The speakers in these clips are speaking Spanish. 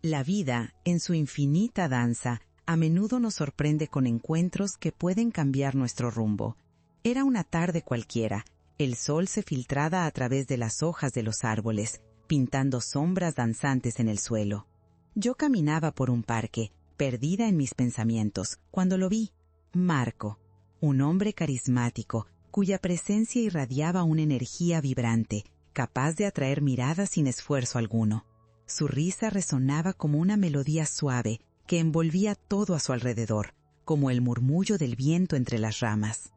La vida, en su infinita danza, a menudo nos sorprende con encuentros que pueden cambiar nuestro rumbo. Era una tarde cualquiera. El sol se filtraba a través de las hojas de los árboles, pintando sombras danzantes en el suelo. Yo caminaba por un parque, perdida en mis pensamientos, cuando lo vi. Marco, un hombre carismático, cuya presencia irradiaba una energía vibrante, capaz de atraer miradas sin esfuerzo alguno. Su risa resonaba como una melodía suave que envolvía todo a su alrededor, como el murmullo del viento entre las ramas.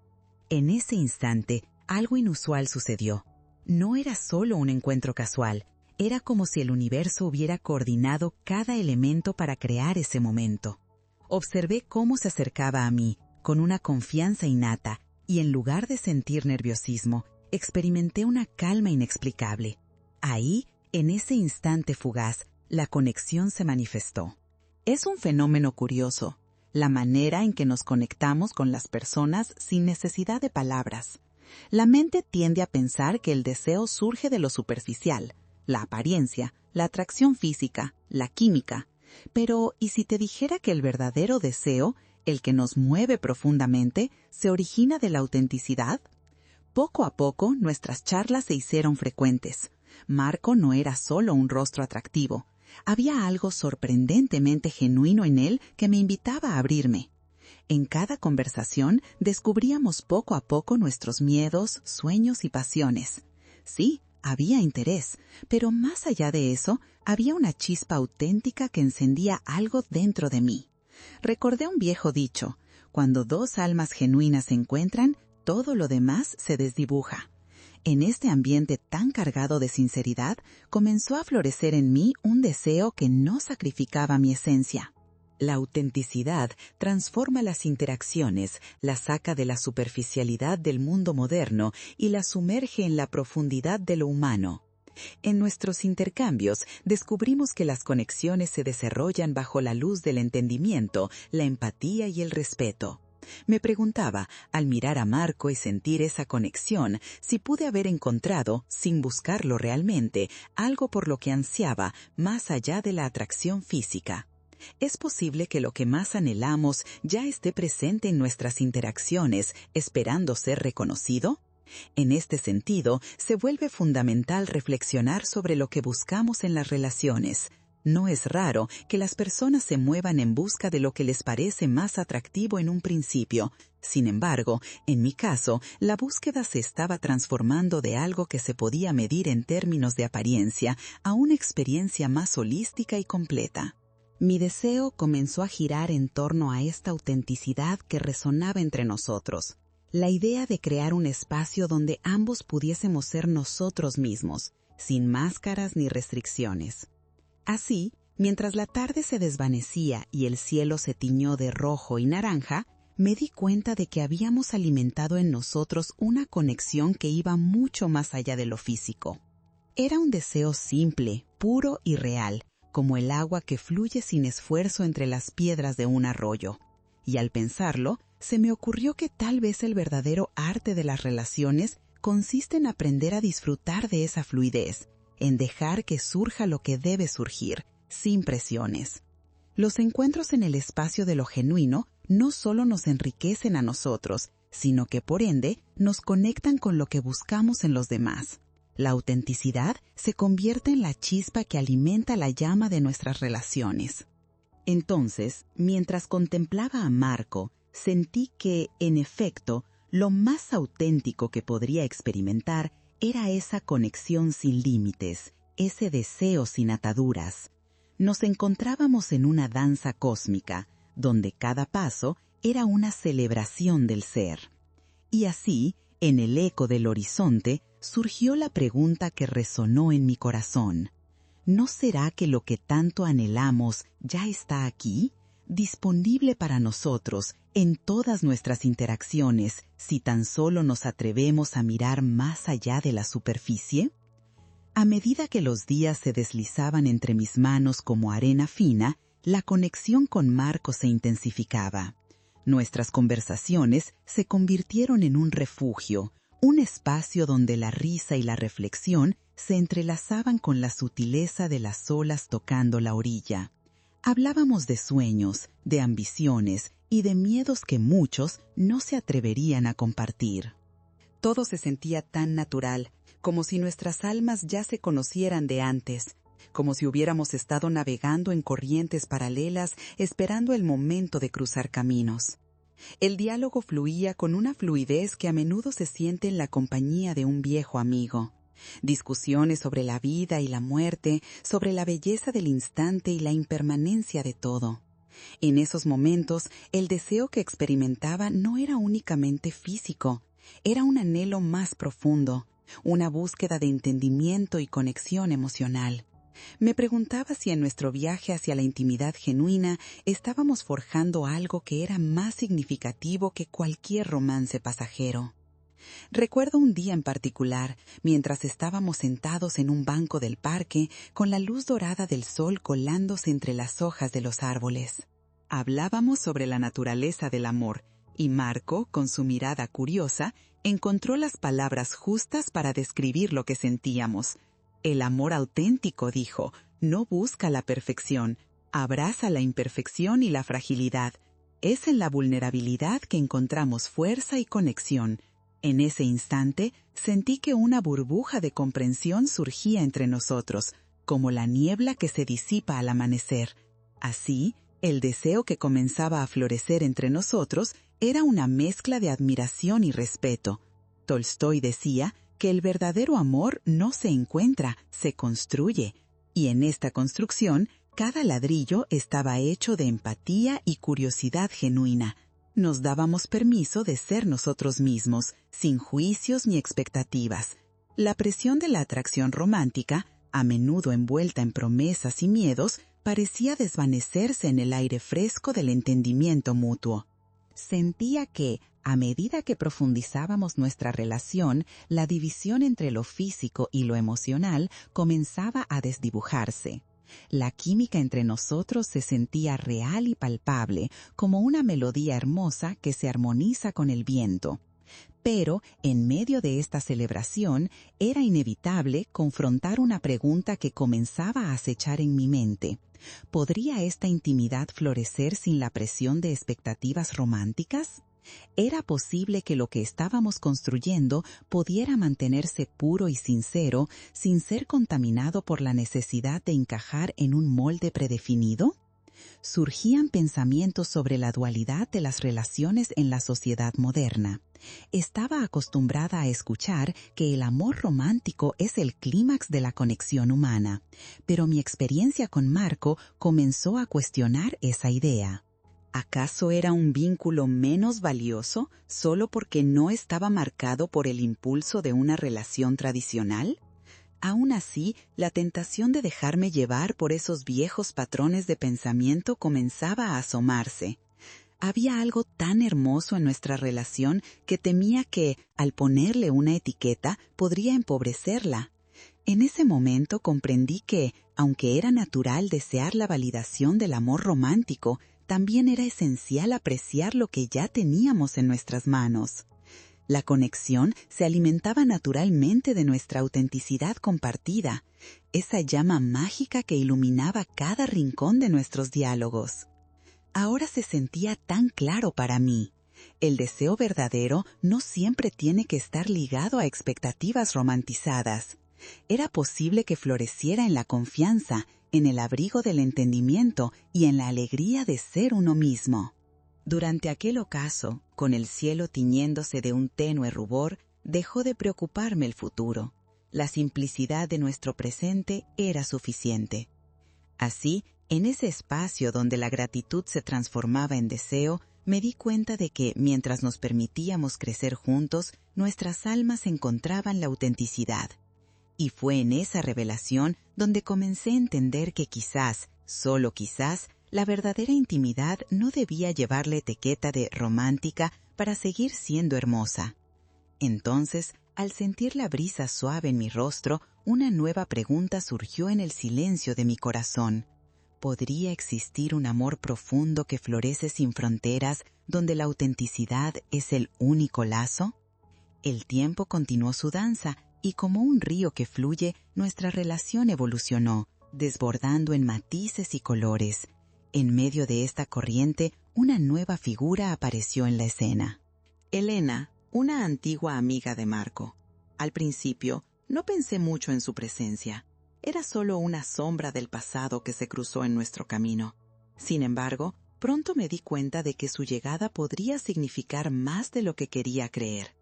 En ese instante, algo inusual sucedió. No era solo un encuentro casual, era como si el universo hubiera coordinado cada elemento para crear ese momento. Observé cómo se acercaba a mí, con una confianza innata, y en lugar de sentir nerviosismo, experimenté una calma inexplicable. Ahí, en ese instante fugaz, la conexión se manifestó. Es un fenómeno curioso, la manera en que nos conectamos con las personas sin necesidad de palabras. La mente tiende a pensar que el deseo surge de lo superficial, la apariencia, la atracción física, la química. Pero, ¿y si te dijera que el verdadero deseo, el que nos mueve profundamente, se origina de la autenticidad? Poco a poco, nuestras charlas se hicieron frecuentes. Marco no era solo un rostro atractivo. Había algo sorprendentemente genuino en él que me invitaba a abrirme. En cada conversación descubríamos poco a poco nuestros miedos, sueños y pasiones. Sí, había interés, pero más allá de eso, había una chispa auténtica que encendía algo dentro de mí. Recordé un viejo dicho: cuando dos almas genuinas se encuentran, todo lo demás se desdibuja. En este ambiente tan cargado de sinceridad, comenzó a florecer en mí un deseo que no sacrificaba mi esencia. La autenticidad transforma las interacciones, las saca de la superficialidad del mundo moderno y las sumerge en la profundidad de lo humano. En nuestros intercambios descubrimos que las conexiones se desarrollan bajo la luz del entendimiento, la empatía y el respeto. Me preguntaba, al mirar a Marco y sentir esa conexión, si pude haber encontrado, sin buscarlo realmente, algo por lo que ansiaba más allá de la atracción física. ¿Es posible que lo que más anhelamos ya esté presente en nuestras interacciones, esperando ser reconocido? En este sentido, se vuelve fundamental reflexionar sobre lo que buscamos en las relaciones. No es raro que las personas se muevan en busca de lo que les parece más atractivo en un principio. Sin embargo, en mi caso, la búsqueda se estaba transformando de algo que se podía medir en términos de apariencia a una experiencia más holística y completa. Mi deseo comenzó a girar en torno a esta autenticidad que resonaba entre nosotros. La idea de crear un espacio donde ambos pudiésemos ser nosotros mismos, sin máscaras ni restricciones. Así, mientras la tarde se desvanecía y el cielo se tiñó de rojo y naranja, me di cuenta de que habíamos alimentado en nosotros una conexión que iba mucho más allá de lo físico. Era un deseo simple, puro y real, como el agua que fluye sin esfuerzo entre las piedras de un arroyo. Y al pensarlo, se me ocurrió que tal vez el verdadero arte de las relaciones consiste en aprender a disfrutar de esa fluidez, en dejar que surja lo que debe surgir, sin presiones. Los encuentros en el espacio de lo genuino no solo nos enriquecen a nosotros, sino que por ende nos conectan con lo que buscamos en los demás. La autenticidad se convierte en la chispa que alimenta la llama de nuestras relaciones. Entonces, mientras contemplaba a Marco, sentí que, en efecto, lo más auténtico que podría experimentar era esa conexión sin límites, ese deseo sin ataduras. Nos encontrábamos en una danza cósmica, donde cada paso era una celebración del ser. Y así, en el eco del horizonte, surgió la pregunta que resonó en mi corazón. ¿No será que lo que tanto anhelamos ya está aquí, disponible para nosotros en todas nuestras interacciones, si tan solo nos atrevemos a mirar más allá de la superficie? A medida que los días se deslizaban entre mis manos como arena fina, la conexión con Marco se intensificaba. Nuestras conversaciones se convirtieron en un refugio, un espacio donde la risa y la reflexión se entrelazaban con la sutileza de las olas tocando la orilla. Hablábamos de sueños, de ambiciones y de miedos que muchos no se atreverían a compartir. Todo se sentía tan natural, como si nuestras almas ya se conocieran de antes, como si hubiéramos estado navegando en corrientes paralelas esperando el momento de cruzar caminos. El diálogo fluía con una fluidez que a menudo se siente en la compañía de un viejo amigo. Discusiones sobre la vida y la muerte, sobre la belleza del instante y la impermanencia de todo. En esos momentos, el deseo que experimentaba no era únicamente físico, era un anhelo más profundo, una búsqueda de entendimiento y conexión emocional. Me preguntaba si en nuestro viaje hacia la intimidad genuina estábamos forjando algo que era más significativo que cualquier romance pasajero. Recuerdo un día en particular, mientras estábamos sentados en un banco del parque, con la luz dorada del sol colándose entre las hojas de los árboles. Hablábamos sobre la naturaleza del amor, y Marco, con su mirada curiosa, encontró las palabras justas para describir lo que sentíamos. El amor auténtico, dijo, no busca la perfección, abraza la imperfección y la fragilidad. Es en la vulnerabilidad que encontramos fuerza y conexión. En ese instante, sentí que una burbuja de comprensión surgía entre nosotros, como la niebla que se disipa al amanecer. Así, el deseo que comenzaba a florecer entre nosotros era una mezcla de admiración y respeto. Tolstói decía que el verdadero amor no se encuentra, se construye, y en esta construcción, cada ladrillo estaba hecho de empatía y curiosidad genuina. Nos dábamos permiso de ser nosotros mismos, sin juicios ni expectativas. La presión de la atracción romántica, a menudo envuelta en promesas y miedos, parecía desvanecerse en el aire fresco del entendimiento mutuo. Sentía que, a medida que profundizábamos nuestra relación, la división entre lo físico y lo emocional comenzaba a desdibujarse. La química entre nosotros se sentía real y palpable, como una melodía hermosa que se armoniza con el viento. Pero, en medio de esta celebración, era inevitable confrontar una pregunta que comenzaba a acechar en mi mente. ¿Podría esta intimidad florecer sin la presión de expectativas románticas? ¿Era posible que lo que estábamos construyendo pudiera mantenerse puro y sincero sin ser contaminado por la necesidad de encajar en un molde predefinido? Surgían pensamientos sobre la dualidad de las relaciones en la sociedad moderna. Estaba acostumbrada a escuchar que el amor romántico es el clímax de la conexión humana, pero mi experiencia con Marco comenzó a cuestionar esa idea. ¿Acaso era un vínculo menos valioso solo porque no estaba marcado por el impulso de una relación tradicional? Aún así, la tentación de dejarme llevar por esos viejos patrones de pensamiento comenzaba a asomarse. Había algo tan hermoso en nuestra relación que temía que, al ponerle una etiqueta, podría empobrecerla. En ese momento comprendí que, aunque era natural desear la validación del amor romántico, también era esencial apreciar lo que ya teníamos en nuestras manos. La conexión se alimentaba naturalmente de nuestra autenticidad compartida, esa llama mágica que iluminaba cada rincón de nuestros diálogos. Ahora se sentía tan claro para mí. El deseo verdadero no siempre tiene que estar ligado a expectativas romantizadas. Era posible que floreciera en la confianza, en el abrigo del entendimiento y en la alegría de ser uno mismo. Durante aquel ocaso, con el cielo tiñéndose de un tenue rubor, dejó de preocuparme el futuro. La simplicidad de nuestro presente era suficiente. Así, en ese espacio donde la gratitud se transformaba en deseo, me di cuenta de que, mientras nos permitíamos crecer juntos, nuestras almas encontraban la autenticidad. Y fue en esa revelación donde comencé a entender que quizás, solo quizás, la verdadera intimidad no debía llevar la etiqueta de romántica para seguir siendo hermosa. Entonces, al sentir la brisa suave en mi rostro, una nueva pregunta surgió en el silencio de mi corazón. ¿Podría existir un amor profundo que florece sin fronteras, donde la autenticidad es el único lazo? El tiempo continuó su danza, y como un río que fluye, nuestra relación evolucionó, desbordando en matices y colores. En medio de esta corriente, una nueva figura apareció en la escena. Elena, una antigua amiga de Marco. Al principio, no pensé mucho en su presencia. Era solo una sombra del pasado que se cruzó en nuestro camino. Sin embargo, pronto me di cuenta de que su llegada podría significar más de lo que quería creer.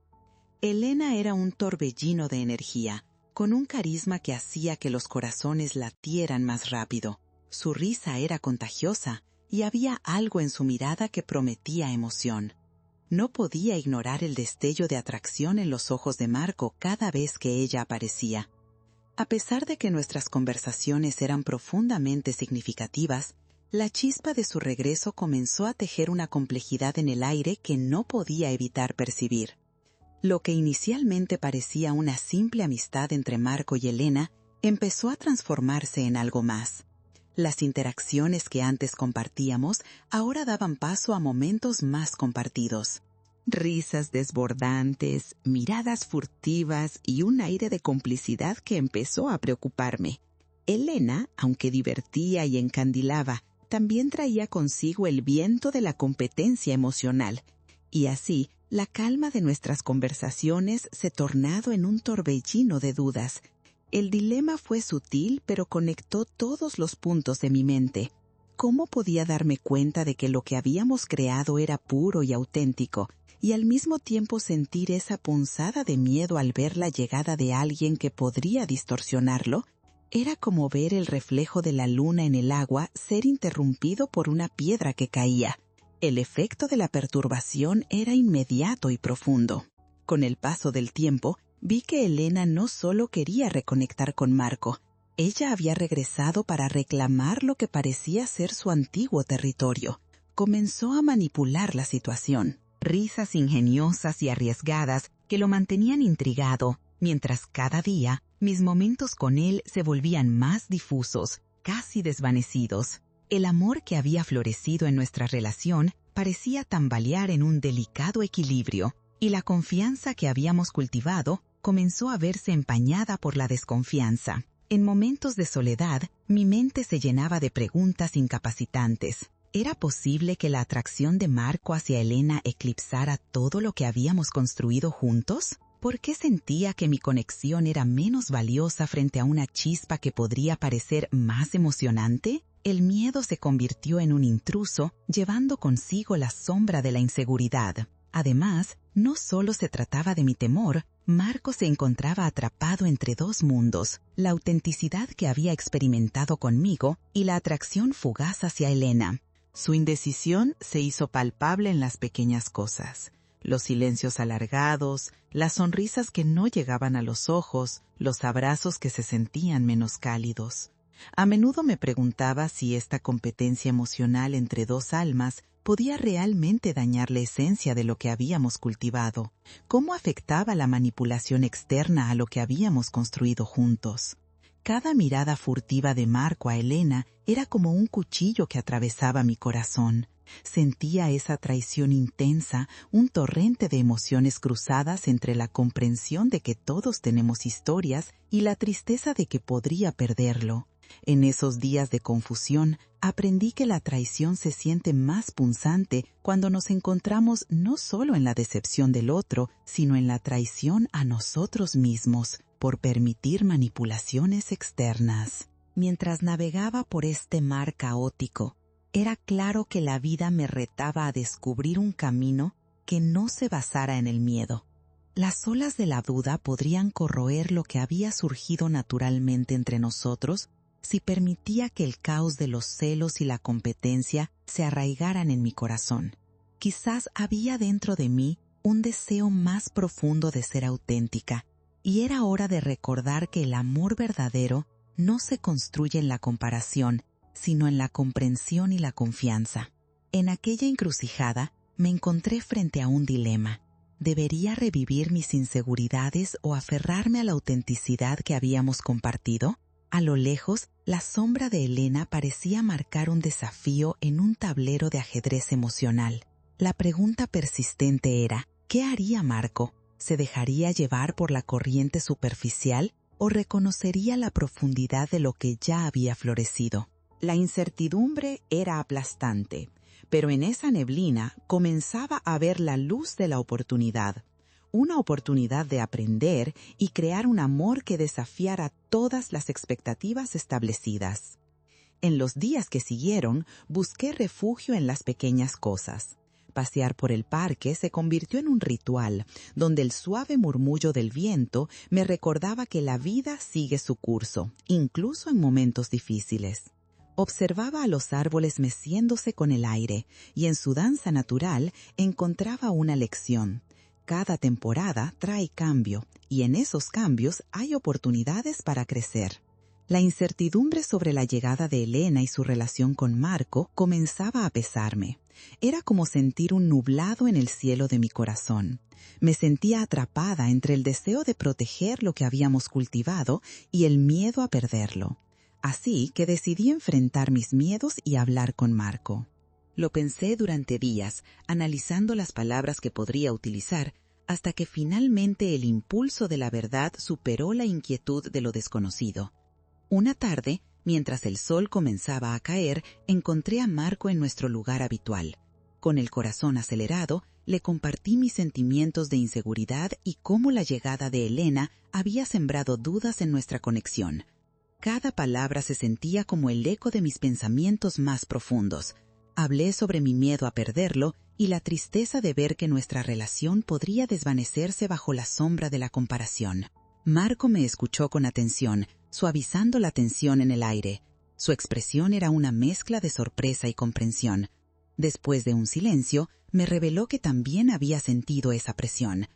Elena era un torbellino de energía, con un carisma que hacía que los corazones latieran más rápido. Su risa era contagiosa y había algo en su mirada que prometía emoción. No podía ignorar el destello de atracción en los ojos de Marco cada vez que ella aparecía. A pesar de que nuestras conversaciones eran profundamente significativas, la chispa de su regreso comenzó a tejer una complejidad en el aire que no podía evitar percibir. Lo que inicialmente parecía una simple amistad entre Marco y Elena empezó a transformarse en algo más. Las interacciones que antes compartíamos ahora daban paso a momentos más compartidos. Risas desbordantes, miradas furtivas y un aire de complicidad que empezó a preocuparme. Elena, aunque divertía y encandilaba, también traía consigo el viento de la competencia emocional, y así la calma de nuestras conversaciones se tornado en un torbellino de dudas. El dilema fue sutil, pero conectó todos los puntos de mi mente. ¿Cómo podía darme cuenta de que lo que habíamos creado era puro y auténtico, y al mismo tiempo sentir esa punzada de miedo al ver la llegada de alguien que podría distorsionarlo? Era como ver el reflejo de la luna en el agua ser interrumpido por una piedra que caía. El efecto de la perturbación era inmediato y profundo. Con el paso del tiempo, vi que Elena no solo quería reconectar con Marco. Ella había regresado para reclamar lo que parecía ser su antiguo territorio. Comenzó a manipular la situación. Risas ingeniosas y arriesgadas que lo mantenían intrigado, mientras cada día mis momentos con él se volvían más difusos, casi desvanecidos. El amor que había florecido en nuestra relación parecía tambalear en un delicado equilibrio, y la confianza que habíamos cultivado comenzó a verse empañada por la desconfianza. En momentos de soledad, mi mente se llenaba de preguntas incapacitantes. ¿Era posible que la atracción de Marco hacia Elena eclipsara todo lo que habíamos construido juntos? ¿Por qué sentía que mi conexión era menos valiosa frente a una chispa que podría parecer más emocionante? El miedo se convirtió en un intruso, llevando consigo la sombra de la inseguridad. Además, no solo se trataba de mi temor, Marco se encontraba atrapado entre dos mundos, la autenticidad que había experimentado conmigo y la atracción fugaz hacia Elena. Su indecisión se hizo palpable en las pequeñas cosas. Los silencios alargados, las sonrisas que no llegaban a los ojos, los abrazos que se sentían menos cálidos. A menudo me preguntaba si esta competencia emocional entre dos almas podía realmente dañar la esencia de lo que habíamos cultivado. ¿Cómo afectaba la manipulación externa a lo que habíamos construido juntos? Cada mirada furtiva de Marco a Elena era como un cuchillo que atravesaba mi corazón. Sentía esa traición intensa, un torrente de emociones cruzadas entre la comprensión de que todos tenemos historias y la tristeza de que podría perderlo. En esos días de confusión, aprendí que la traición se siente más punzante cuando nos encontramos no solo en la decepción del otro, sino en la traición a nosotros mismos, por permitir manipulaciones externas. Mientras navegaba por este mar caótico, era claro que la vida me retaba a descubrir un camino que no se basara en el miedo. Las olas de la duda podrían corroer lo que había surgido naturalmente entre nosotros si permitía que el caos de los celos y la competencia se arraigaran en mi corazón. Quizás había dentro de mí un deseo más profundo de ser auténtica, y era hora de recordar que el amor verdadero no se construye en la comparación, sino en la comprensión y la confianza. En aquella encrucijada me encontré frente a un dilema. ¿Debería revivir mis inseguridades o aferrarme a la autenticidad que habíamos compartido? A lo lejos, la sombra de Elena parecía marcar un desafío en un tablero de ajedrez emocional. La pregunta persistente era, ¿qué haría Marco? ¿Se dejaría llevar por la corriente superficial o reconocería la profundidad de lo que ya había florecido? La incertidumbre era aplastante, pero en esa neblina comenzaba a ver la luz de la oportunidad. Una oportunidad de aprender y crear un amor que desafiara todas las expectativas establecidas. En los días que siguieron, busqué refugio en las pequeñas cosas. Pasear por el parque se convirtió en un ritual, donde el suave murmullo del viento me recordaba que la vida sigue su curso, incluso en momentos difíciles. Observaba a los árboles meciéndose con el aire, y en su danza natural encontraba una lección. Cada temporada trae cambio, y en esos cambios hay oportunidades para crecer. La incertidumbre sobre la llegada de Elena y su relación con Marco comenzaba a pesarme. Era como sentir un nublado en el cielo de mi corazón. Me sentía atrapada entre el deseo de proteger lo que habíamos cultivado y el miedo a perderlo. Así que decidí enfrentar mis miedos y hablar con Marco. Lo pensé durante días, analizando las palabras que podría utilizar, hasta que finalmente el impulso de la verdad superó la inquietud de lo desconocido. Una tarde, mientras el sol comenzaba a caer, encontré a Marco en nuestro lugar habitual. Con el corazón acelerado, le compartí mis sentimientos de inseguridad y cómo la llegada de Elena había sembrado dudas en nuestra conexión. Cada palabra se sentía como el eco de mis pensamientos más profundos. Hablé sobre mi miedo a perderlo y la tristeza de ver que nuestra relación podría desvanecerse bajo la sombra de la comparación. Marco me escuchó con atención, suavizando la tensión en el aire. Su expresión era una mezcla de sorpresa y comprensión. Después de un silencio, me reveló que también había sentido esa presión.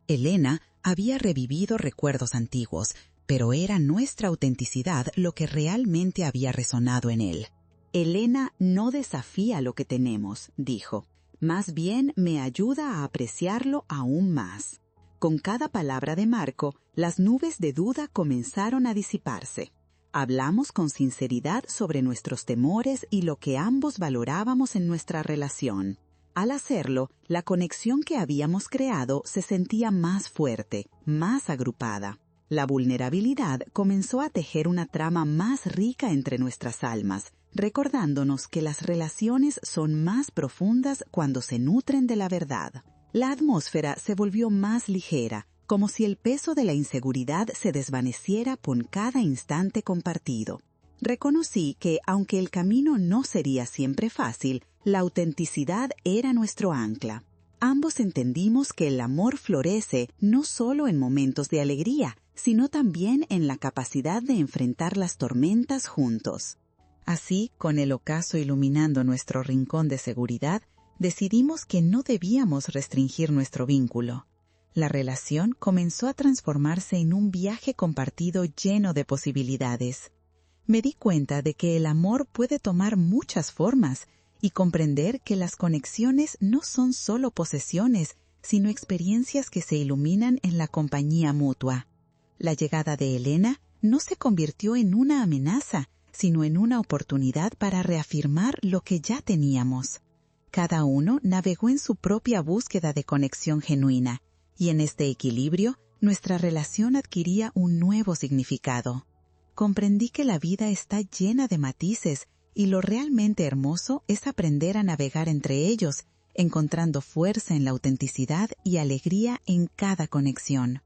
Elena había revivido recuerdos antiguos, pero era nuestra autenticidad lo que realmente había resonado en él. Elena no desafía lo que tenemos, dijo. Más bien me ayuda a apreciarlo aún más. Con cada palabra de Marco, las nubes de duda comenzaron a disiparse. Hablamos con sinceridad sobre nuestros temores y lo que ambos valorábamos en nuestra relación. Al hacerlo, la conexión que habíamos creado se sentía más fuerte, más agrupada. La vulnerabilidad comenzó a tejer una trama más rica entre nuestras almas, recordándonos que las relaciones son más profundas cuando se nutren de la verdad. La atmósfera se volvió más ligera, como si el peso de la inseguridad se desvaneciera con cada instante compartido. Reconocí que, aunque el camino no sería siempre fácil, la autenticidad era nuestro ancla. Ambos entendimos que el amor florece no solo en momentos de alegría, sino también en la capacidad de enfrentar las tormentas juntos. Así, con el ocaso iluminando nuestro rincón de seguridad, decidimos que no debíamos restringir nuestro vínculo. La relación comenzó a transformarse en un viaje compartido lleno de posibilidades. Me di cuenta de que el amor puede tomar muchas formas y comprender que las conexiones no son solo posesiones, sino experiencias que se iluminan en la compañía mutua. La llegada de Elena no se convirtió en una amenaza, sino en una oportunidad para reafirmar lo que ya teníamos. Cada uno navegó en su propia búsqueda de conexión genuina, y en este equilibrio, nuestra relación adquiría un nuevo significado. Comprendí que la vida está llena de matices, y lo realmente hermoso es aprender a navegar entre ellos, encontrando fuerza en la autenticidad y alegría en cada conexión.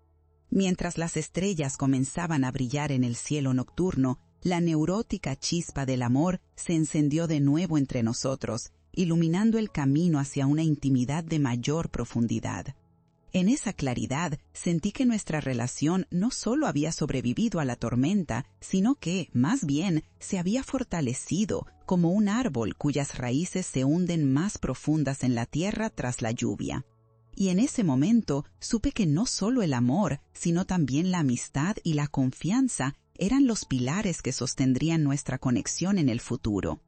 Mientras las estrellas comenzaban a brillar en el cielo nocturno, la neurótica chispa del amor se encendió de nuevo entre nosotros, iluminando el camino hacia una intimidad de mayor profundidad. En esa claridad sentí que nuestra relación no solo había sobrevivido a la tormenta, sino que, más bien, se había fortalecido como un árbol cuyas raíces se hunden más profundas en la tierra tras la lluvia. Y en ese momento supe que no solo el amor, sino también la amistad y la confianza eran los pilares que sostendrían nuestra conexión en el futuro.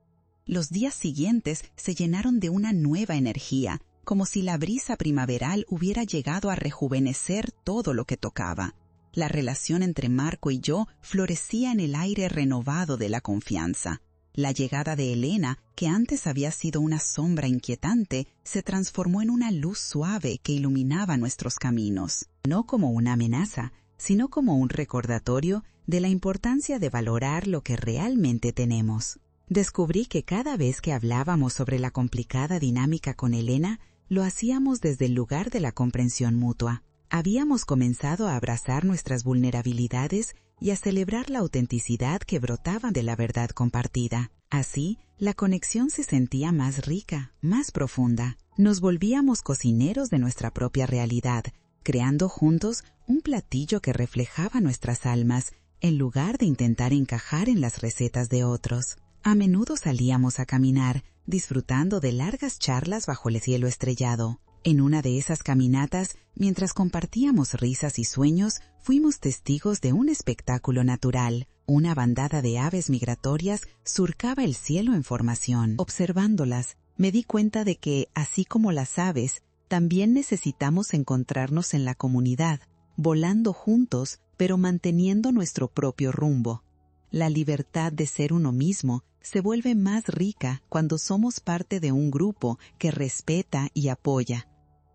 Los días siguientes se llenaron de una nueva energía, como si la brisa primaveral hubiera llegado a rejuvenecer todo lo que tocaba. La relación entre Marco y yo florecía en el aire renovado de la confianza. La llegada de Elena, que antes había sido una sombra inquietante, se transformó en una luz suave que iluminaba nuestros caminos, no como una amenaza, sino como un recordatorio de la importancia de valorar lo que realmente tenemos. Descubrí que cada vez que hablábamos sobre la complicada dinámica con Elena, lo hacíamos desde el lugar de la comprensión mutua. Habíamos comenzado a abrazar nuestras vulnerabilidades y a celebrar la autenticidad que brotaba de la verdad compartida. Así, la conexión se sentía más rica, más profunda. Nos volvíamos cocineros de nuestra propia realidad, creando juntos un platillo que reflejaba nuestras almas, en lugar de intentar encajar en las recetas de otros. A menudo salíamos a caminar, disfrutando de largas charlas bajo el cielo estrellado. En una de esas caminatas, mientras compartíamos risas y sueños, fuimos testigos de un espectáculo natural. Una bandada de aves migratorias surcaba el cielo en formación. Observándolas, me di cuenta de que, así como las aves, también necesitamos encontrarnos en la comunidad, volando juntos, pero manteniendo nuestro propio rumbo. La libertad de ser uno mismo se vuelve más rica cuando somos parte de un grupo que respeta y apoya.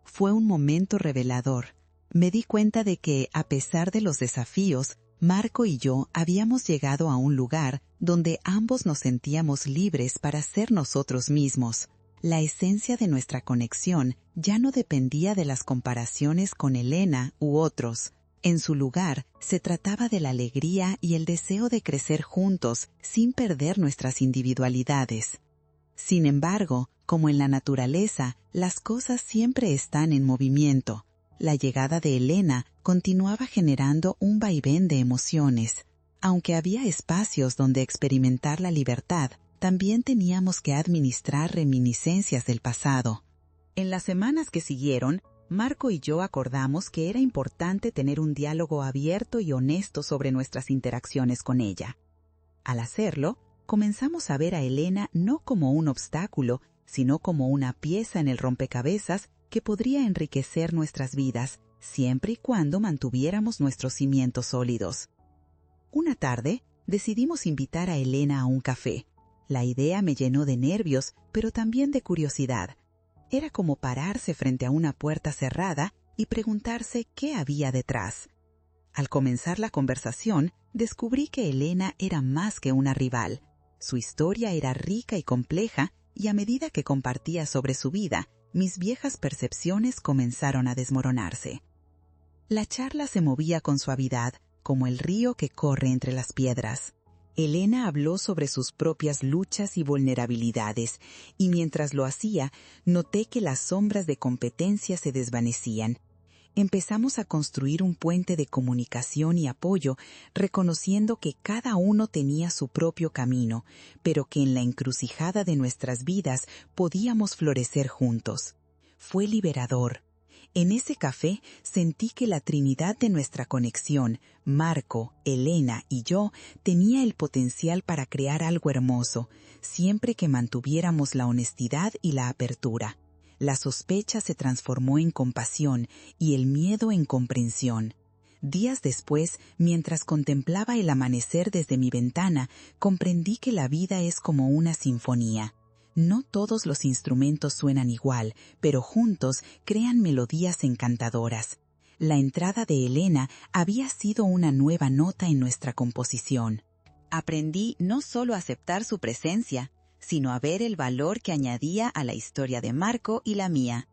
Fue un momento revelador. Me di cuenta de que, a pesar de los desafíos, Marco y yo habíamos llegado a un lugar donde ambos nos sentíamos libres para ser nosotros mismos. La esencia de nuestra conexión ya no dependía de las comparaciones con Elena u otros. En su lugar, se trataba de la alegría y el deseo de crecer juntos sin perder nuestras individualidades. Sin embargo, como en la naturaleza, las cosas siempre están en movimiento. La llegada de Elena continuaba generando un vaivén de emociones. Aunque había espacios donde experimentar la libertad, también teníamos que administrar reminiscencias del pasado. En las semanas que siguieron, Marco y yo acordamos que era importante tener un diálogo abierto y honesto sobre nuestras interacciones con ella. Al hacerlo, comenzamos a ver a Elena no como un obstáculo, sino como una pieza en el rompecabezas que podría enriquecer nuestras vidas, siempre y cuando mantuviéramos nuestros cimientos sólidos. Una tarde, decidimos invitar a Elena a un café. La idea me llenó de nervios, pero también de curiosidad. Era como pararse frente a una puerta cerrada y preguntarse qué había detrás. Al comenzar la conversación, descubrí que Elena era más que una rival. Su historia era rica y compleja, y a medida que compartía sobre su vida, mis viejas percepciones comenzaron a desmoronarse. La charla se movía con suavidad, como el río que corre entre las piedras. Elena habló sobre sus propias luchas y vulnerabilidades, y mientras lo hacía, noté que las sombras de competencia se desvanecían. Empezamos a construir un puente de comunicación y apoyo, reconociendo que cada uno tenía su propio camino, pero que en la encrucijada de nuestras vidas podíamos florecer juntos. Fue liberador. En ese café sentí que la trinidad de nuestra conexión, Marco, Elena y yo, tenía el potencial para crear algo hermoso, siempre que mantuviéramos la honestidad y la apertura. La sospecha se transformó en compasión y el miedo en comprensión. Días después, mientras contemplaba el amanecer desde mi ventana, comprendí que la vida es como una sinfonía. No todos los instrumentos suenan igual, pero juntos crean melodías encantadoras. La entrada de Elena había sido una nueva nota en nuestra composición. Aprendí no solo a aceptar su presencia, sino a ver el valor que añadía a la historia de Marco y la mía.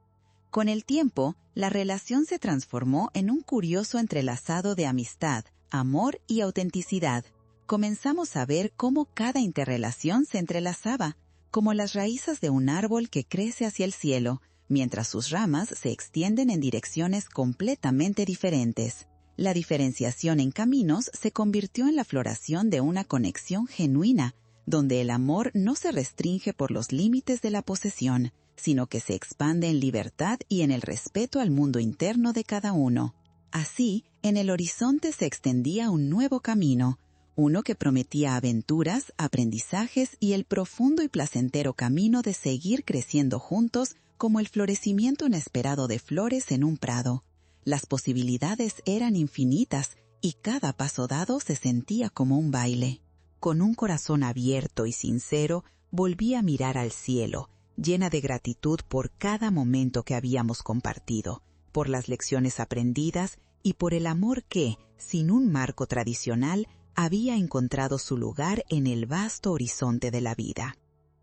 Con el tiempo, la relación se transformó en un curioso entrelazado de amistad, amor y autenticidad. Comenzamos a ver cómo cada interrelación se entrelazaba, como las raíces de un árbol que crece hacia el cielo, mientras sus ramas se extienden en direcciones completamente diferentes. La diferenciación en caminos se convirtió en la floración de una conexión genuina, donde el amor no se restringe por los límites de la posesión, sino que se expande en libertad y en el respeto al mundo interno de cada uno. Así, en el horizonte se extendía un nuevo camino, uno que prometía aventuras, aprendizajes y el profundo y placentero camino de seguir creciendo juntos como el florecimiento inesperado de flores en un prado. Las posibilidades eran infinitas y cada paso dado se sentía como un baile. Con un corazón abierto y sincero, volví a mirar al cielo, llena de gratitud por cada momento que habíamos compartido, por las lecciones aprendidas y por el amor que, sin un marco tradicional, había encontrado su lugar en el vasto horizonte de la vida.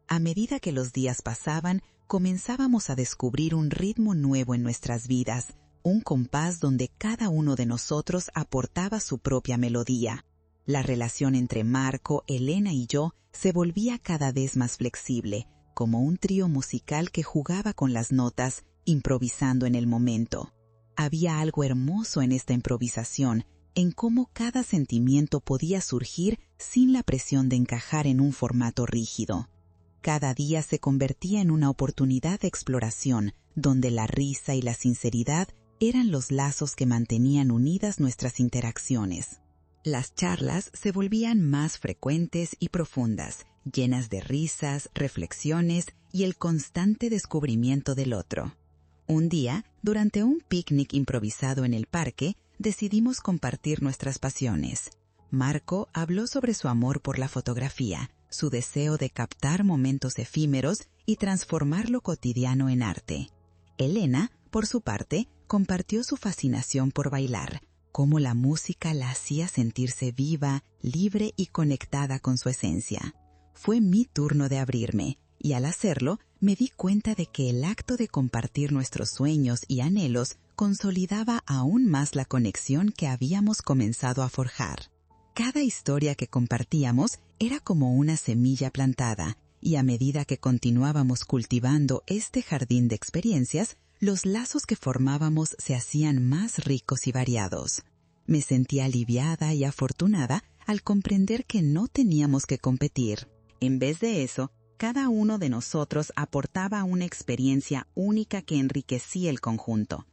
A medida que los días pasaban, comenzábamos a descubrir un ritmo nuevo en nuestras vidas, un compás donde cada uno de nosotros aportaba su propia melodía. La relación entre Marco, Elena y yo se volvía cada vez más flexible, como un trío musical que jugaba con las notas, improvisando en el momento. Había algo hermoso en esta improvisación, en cómo cada sentimiento podía surgir sin la presión de encajar en un formato rígido. Cada día se convertía en una oportunidad de exploración, donde la risa y la sinceridad eran los lazos que mantenían unidas nuestras interacciones. Las charlas se volvían más frecuentes y profundas, llenas de risas, reflexiones y el constante descubrimiento del otro. Un día, durante un picnic improvisado en el parque, decidimos compartir nuestras pasiones. Marco habló sobre su amor por la fotografía, su deseo de captar momentos efímeros y transformar lo cotidiano en arte. Elena, por su parte, compartió su fascinación por bailar, cómo la música la hacía sentirse viva, libre y conectada con su esencia. Fue mi turno de abrirme, y al hacerlo, me di cuenta de que el acto de compartir nuestros sueños y anhelos consolidaba aún más la conexión que habíamos comenzado a forjar. Cada historia que compartíamos era como una semilla plantada, y a medida que continuábamos cultivando este jardín de experiencias, los lazos que formábamos se hacían más ricos y variados. Me sentí aliviada y afortunada al comprender que no teníamos que competir. En vez de eso, cada uno de nosotros aportaba una experiencia única que enriquecía el conjunto.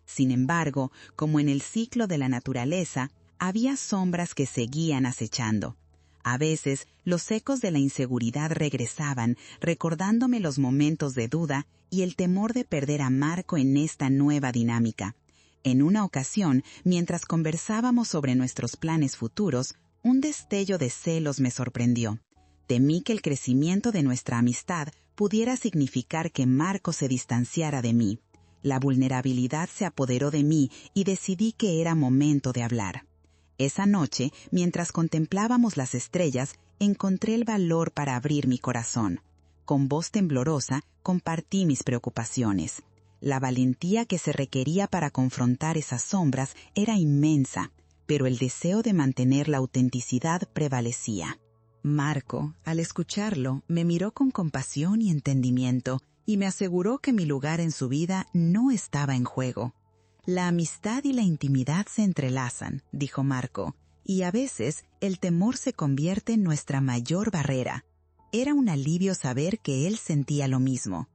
Sin embargo, como en el ciclo de la naturaleza, había sombras que seguían acechando. A veces, los ecos de la inseguridad regresaban, recordándome los momentos de duda y el temor de perder a Marco en esta nueva dinámica. En una ocasión, mientras conversábamos sobre nuestros planes futuros, un destello de celos me sorprendió. Temí que el crecimiento de nuestra amistad pudiera significar que Marco se distanciara de mí. La vulnerabilidad se apoderó de mí y decidí que era momento de hablar. Esa noche, mientras contemplábamos las estrellas, encontré el valor para abrir mi corazón. Con voz temblorosa, compartí mis preocupaciones. La valentía que se requería para confrontar esas sombras era inmensa, pero el deseo de mantener la autenticidad prevalecía. Marco, al escucharlo, me miró con compasión y entendimiento y me aseguró que mi lugar en su vida no estaba en juego. La amistad y la intimidad se entrelazan, dijo Marco, y a veces el temor se convierte en nuestra mayor barrera. Era un alivio saber que él sentía lo mismo.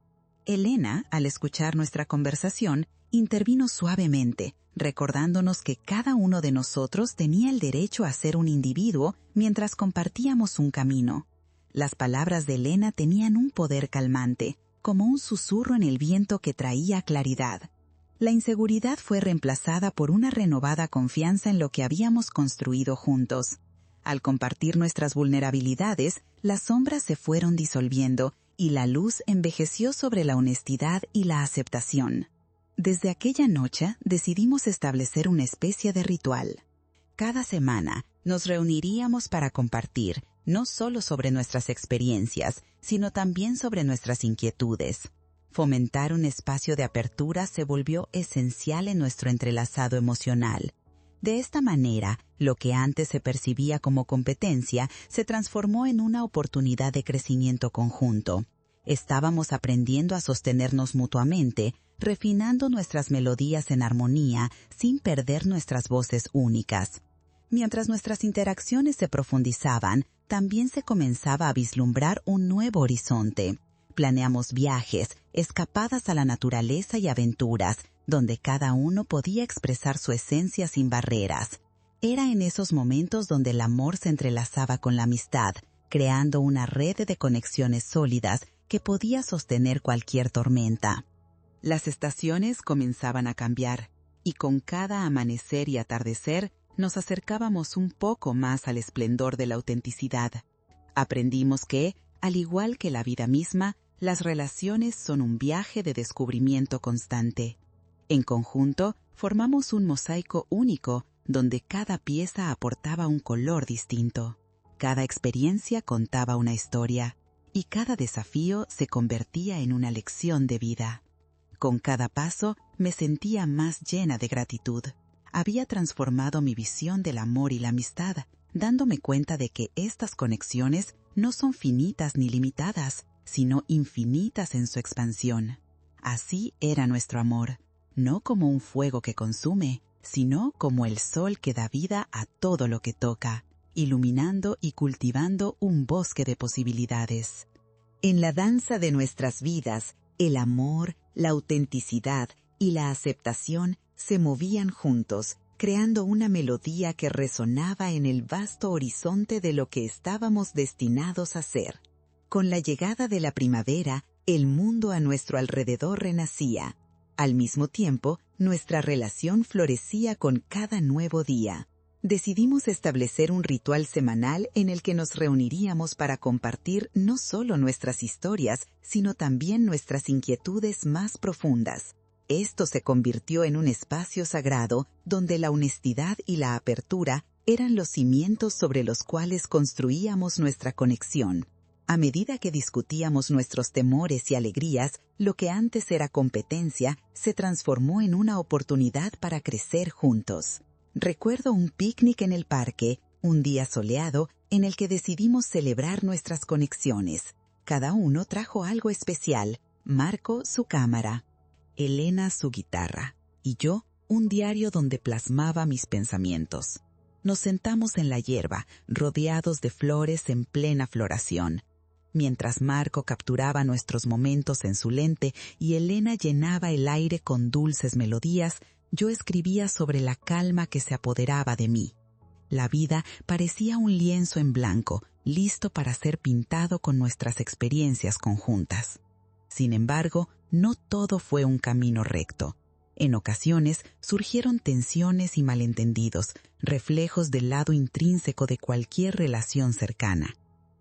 Elena, al escuchar nuestra conversación, intervino suavemente, recordándonos que cada uno de nosotros tenía el derecho a ser un individuo mientras compartíamos un camino. Las palabras de Elena tenían un poder calmante, como un susurro en el viento que traía claridad. La inseguridad fue reemplazada por una renovada confianza en lo que habíamos construido juntos. Al compartir nuestras vulnerabilidades, las sombras se fueron disolviendo y la luz envejeció sobre la honestidad y la aceptación. Desde aquella noche decidimos establecer una especie de ritual. Cada semana nos reuniríamos para compartir, no solo sobre nuestras experiencias, sino también sobre nuestras inquietudes. Fomentar un espacio de apertura se volvió esencial en nuestro entrelazado emocional. De esta manera, lo que antes se percibía como competencia se transformó en una oportunidad de crecimiento conjunto. Estábamos aprendiendo a sostenernos mutuamente, refinando nuestras melodías en armonía sin perder nuestras voces únicas. Mientras nuestras interacciones se profundizaban, también se comenzaba a vislumbrar un nuevo horizonte. Planeamos viajes, escapadas a la naturaleza y aventuras, donde cada uno podía expresar su esencia sin barreras. Era en esos momentos donde el amor se entrelazaba con la amistad, creando una red de conexiones sólidas que podía sostener cualquier tormenta. Las estaciones comenzaban a cambiar, y con cada amanecer y atardecer nos acercábamos un poco más al esplendor de la autenticidad. Aprendimos que, al igual que la vida misma, las relaciones son un viaje de descubrimiento constante. En conjunto, formamos un mosaico único donde cada pieza aportaba un color distinto. Cada experiencia contaba una historia, y cada desafío se convertía en una lección de vida. Con cada paso me sentía más llena de gratitud. Había transformado mi visión del amor y la amistad, dándome cuenta de que estas conexiones no son finitas ni limitadas, sino infinitas en su expansión. Así era nuestro amor, no como un fuego que consume, sino como el sol que da vida a todo lo que toca, iluminando y cultivando un bosque de posibilidades. En la danza de nuestras vidas, el amor, la autenticidad y la aceptación se movían juntos, creando una melodía que resonaba en el vasto horizonte de lo que estábamos destinados a ser. Con la llegada de la primavera, el mundo a nuestro alrededor renacía. Al mismo tiempo, nuestra relación florecía con cada nuevo día. Decidimos establecer un ritual semanal en el que nos reuniríamos para compartir no solo nuestras historias, sino también nuestras inquietudes más profundas. Esto se convirtió en un espacio sagrado donde la honestidad y la apertura eran los cimientos sobre los cuales construíamos nuestra conexión. A medida que discutíamos nuestros temores y alegrías, lo que antes era competencia se transformó en una oportunidad para crecer juntos. Recuerdo un picnic en el parque, un día soleado, en el que decidimos celebrar nuestras conexiones. Cada uno trajo algo especial: Marco su cámara, Elena su guitarra y yo un diario donde plasmaba mis pensamientos. Nos sentamos en la hierba, rodeados de flores en plena floración. Mientras Marco capturaba nuestros momentos en su lente y Elena llenaba el aire con dulces melodías, yo escribía sobre la calma que se apoderaba de mí. La vida parecía un lienzo en blanco, listo para ser pintado con nuestras experiencias conjuntas. Sin embargo, no todo fue un camino recto. En ocasiones surgieron tensiones y malentendidos, reflejos del lado intrínseco de cualquier relación cercana.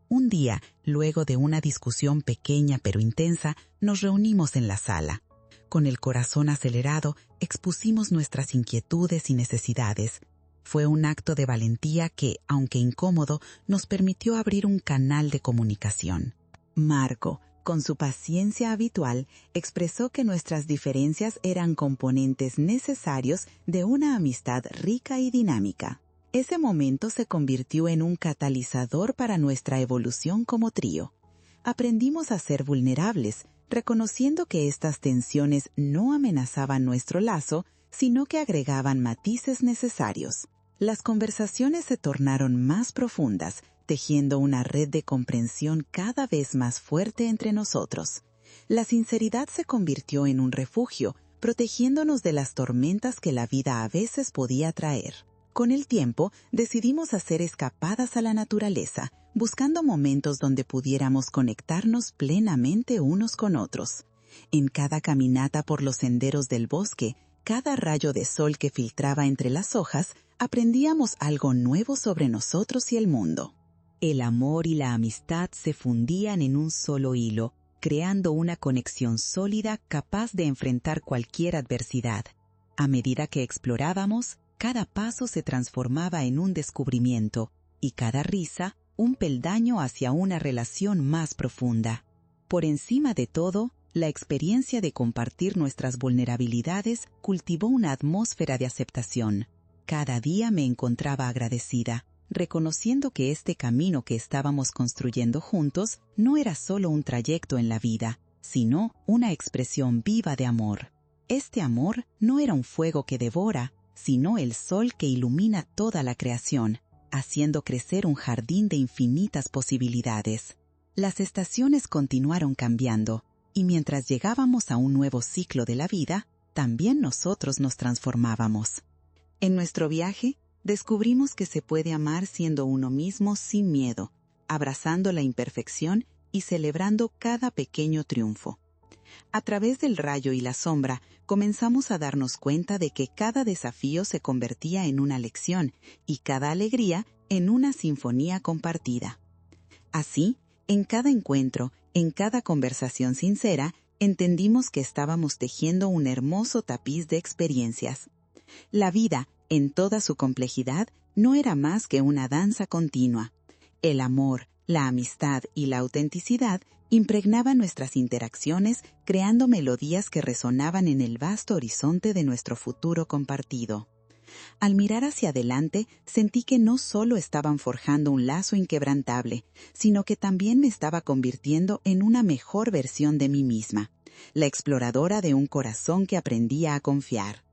Un día, luego de una discusión pequeña pero intensa, nos reunimos en la sala. Con el corazón acelerado, expusimos nuestras inquietudes y necesidades. Fue un acto de valentía que, aunque incómodo, nos permitió abrir un canal de comunicación. Marco, con su paciencia habitual, expresó que nuestras diferencias eran componentes necesarios de una amistad rica y dinámica. Ese momento se convirtió en un catalizador para nuestra evolución como trío. Aprendimos a ser vulnerables, reconociendo que estas tensiones no amenazaban nuestro lazo, sino que agregaban matices necesarios. Las conversaciones se tornaron más profundas, tejiendo una red de comprensión cada vez más fuerte entre nosotros. La sinceridad se convirtió en un refugio, protegiéndonos de las tormentas que la vida a veces podía traer. Con el tiempo, decidimos hacer escapadas a la naturaleza, buscando momentos donde pudiéramos conectarnos plenamente unos con otros. En cada caminata por los senderos del bosque, cada rayo de sol que filtraba entre las hojas, aprendíamos algo nuevo sobre nosotros y el mundo. El amor y la amistad se fundían en un solo hilo, creando una conexión sólida capaz de enfrentar cualquier adversidad. A medida que explorábamos, cada paso se transformaba en un descubrimiento, y cada risa, un peldaño hacia una relación más profunda. Por encima de todo, la experiencia de compartir nuestras vulnerabilidades cultivó una atmósfera de aceptación. Cada día me encontraba agradecida, reconociendo que este camino que estábamos construyendo juntos no era solo un trayecto en la vida, sino una expresión viva de amor. Este amor no era un fuego que devora, sino el sol que ilumina toda la creación, haciendo crecer un jardín de infinitas posibilidades. Las estaciones continuaron cambiando, y mientras llegábamos a un nuevo ciclo de la vida, también nosotros nos transformábamos. En nuestro viaje, descubrimos que se puede amar siendo uno mismo sin miedo, abrazando la imperfección y celebrando cada pequeño triunfo. A través del rayo y la sombra, comenzamos a darnos cuenta de que cada desafío se convertía en una lección y cada alegría en una sinfonía compartida. Así, en cada encuentro, en cada conversación sincera, entendimos que estábamos tejiendo un hermoso tapiz de experiencias. La vida, En toda su complejidad, no era más que una danza continua. El amor, la amistad y la autenticidad impregnaban nuestras interacciones, creando melodías que resonaban en el vasto horizonte de nuestro futuro compartido. Al mirar hacia adelante, sentí que no solo estaban forjando un lazo inquebrantable, sino que también me estaba convirtiendo en una mejor versión de mí misma, la exploradora de un corazón que aprendía a confiar.